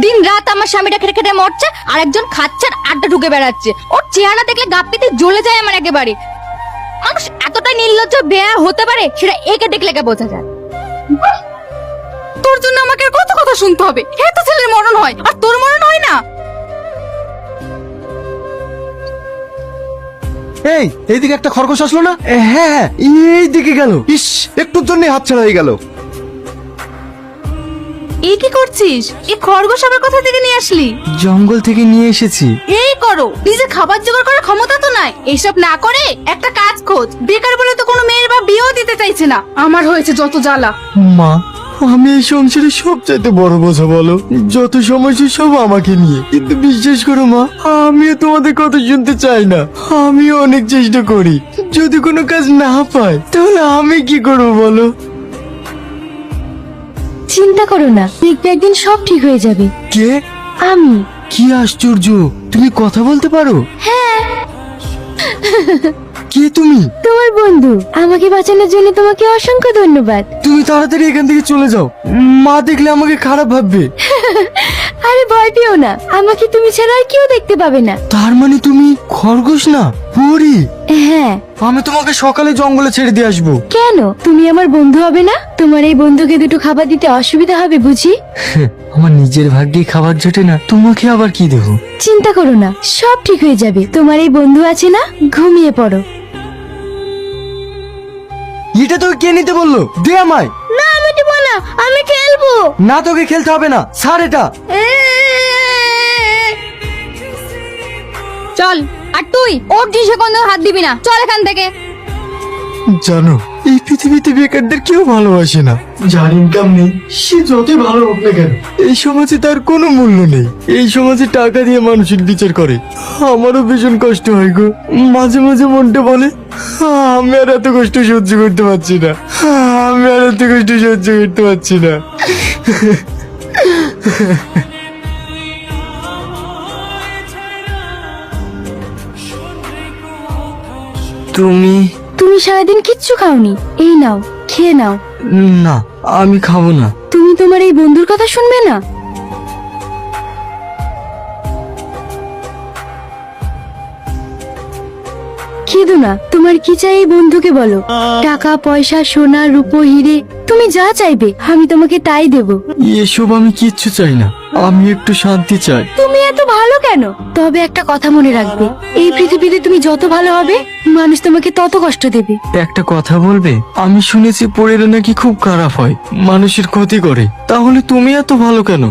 দিন রাত আমার স্বামীটা খেটে খেটে মরছে, আর একজন খাচ্ছে আর আড্ডা ঢুকে বেড়াচ্ছে। ওর চেহারা দেখলে গাপ্পিতে জ্বলে যায় আমার একেবারে। মানুষ এতটাই নির্লজ্জ বেয়া হতে পারে সেটা একে দেখলে বোঝা যায়। তোর জন্য আমাকে আর কত কথা শুনতে হবে? এত ছেলের মরণ হয় আর তোর মরণ হয় না? এই এইদিকে একটা খরগোশ আসলো না? হ্যাঁ, এই দিকে গেল। ইস, একটুর জন্য হাত ছাড়া হয়ে গেল। এই কি করছিস? এই খরগোশ আবার কোথা থেকে নিয়ে আসলি? জঙ্গল থেকে নিয়ে এসেছি। এই করো, নিজে খাবার জোগাড় করার ক্ষমতা তো নাই। এইসব না করে একটা কাজ খোঁজ। বেকার বলে তো কোনো মেয়ের বা বিয়েও দিতে চাইছে না। আমার হয়েছে যত জ্বালা। মা, আমি এই সংসারে সবচাইতে বড় বোঝা বলো। যত সমস্যা সব আমাকে নিয়ে। কিন্তু বিশ্বাস করো মা, আমিও তোমাদের কথা শুনতে চাই না। আমিও অনেক চেষ্টা করি, যদি কোনো কাজ না পাই তাহলে আমি কি করবো বলো? চিন্তা করো না, দেখবে একদিন সব ঠিক হয়ে যাবে। কে? আমি। কি আশ্চর্য, তুমি কথা বলতে পারো? হ্যাঁ, কে তুমি? তোমার বন্ধু। আমাকে বাঁচানোর জন্য তোমাকে অসংখ্য ধন্যবাদ। তুমি তাড়াতাড়ি এখান থেকে চলে যাও, মা দেখলে আমাকে খারাপ ভাববে। আরে ভয় পেও না, আমাকে তুমি ছাড়া আর কেউ দেখতে পাবে না। তার মানে তুমি খরগোশ না, পরী? হ্যাঁ। আমি তোমাকে সকালে জঙ্গলে ছেড়ে দিয়ে আসবো। কেন? তুমি আমার বন্ধু হবে না? তোমার এই বন্ধুকে দুটো খাবার দিতে অসুবিধা হবে বুঝি? আমার নিজের ভাগ্যে খাবার জোটে না, তোমাকে আবার কি দেবো? চিন্তা করো না, সব ঠিক হয়ে যাবে। তোমার এই বন্ধু আছে না, ঘুমিয়ে পড়ো। এটা তোকে কে নিতে বললো? দে আমায়। না, আমি দেব না, আমি খেলবো। না, তোকে খেলতে হবে না, ছাড় এটা। চল। আর তুই ওর জিনিসে কোনো হাত দিবি না। চল এখান থেকে। জানো, এই পৃথিবীতে বেকারদের কেউ ভালোবাসে না। যার ইনকাম নেই সে যতই ভালো হোক না কেন, এই সমাজে তার কোনো মূল্য নেই। এই সমাজে টাকা দিয়ে মানুষের বিচার করে। আমারও ভীষণ কষ্ট হয় গো। মাঝে মাঝে মনটা বলে আমি আর এত কষ্ট সহ্য করতে পারছি না, আমি আর এত কষ্ট সহ্য করতে পারছি না। তুমি? তুমি সারাদিন কিচ্ছু খাওনি, এই নাও, খেয়ে নাও। না, আমি খাবো না। তুমি তোমার এই বন্ধুর কথা শুনবে না? খেদো না, তোমার কি চাই এই বন্ধুকে বলো। টাকা পয়সা সোনা রূপো হিরে, তুমি যা চাইবে আমি তোমাকে তাই দেব। এসব আমি কিচ্ছু চাই না, আমি একটু শান্তি চাই। তুমি এত ভালো কেন? তবে একটা কথা মনে রাখবে, এই পৃথিবীতে তুমি যত ভালো হবে মানুষ তোমাকে তত কষ্ট দেবে। একটা কথা বলবে? আমি শুনেছি পরেরা নাকি খুব খারাপ হয়, মানুষের ক্ষতি করে। তাহলে তুমি এত ভালো কেন?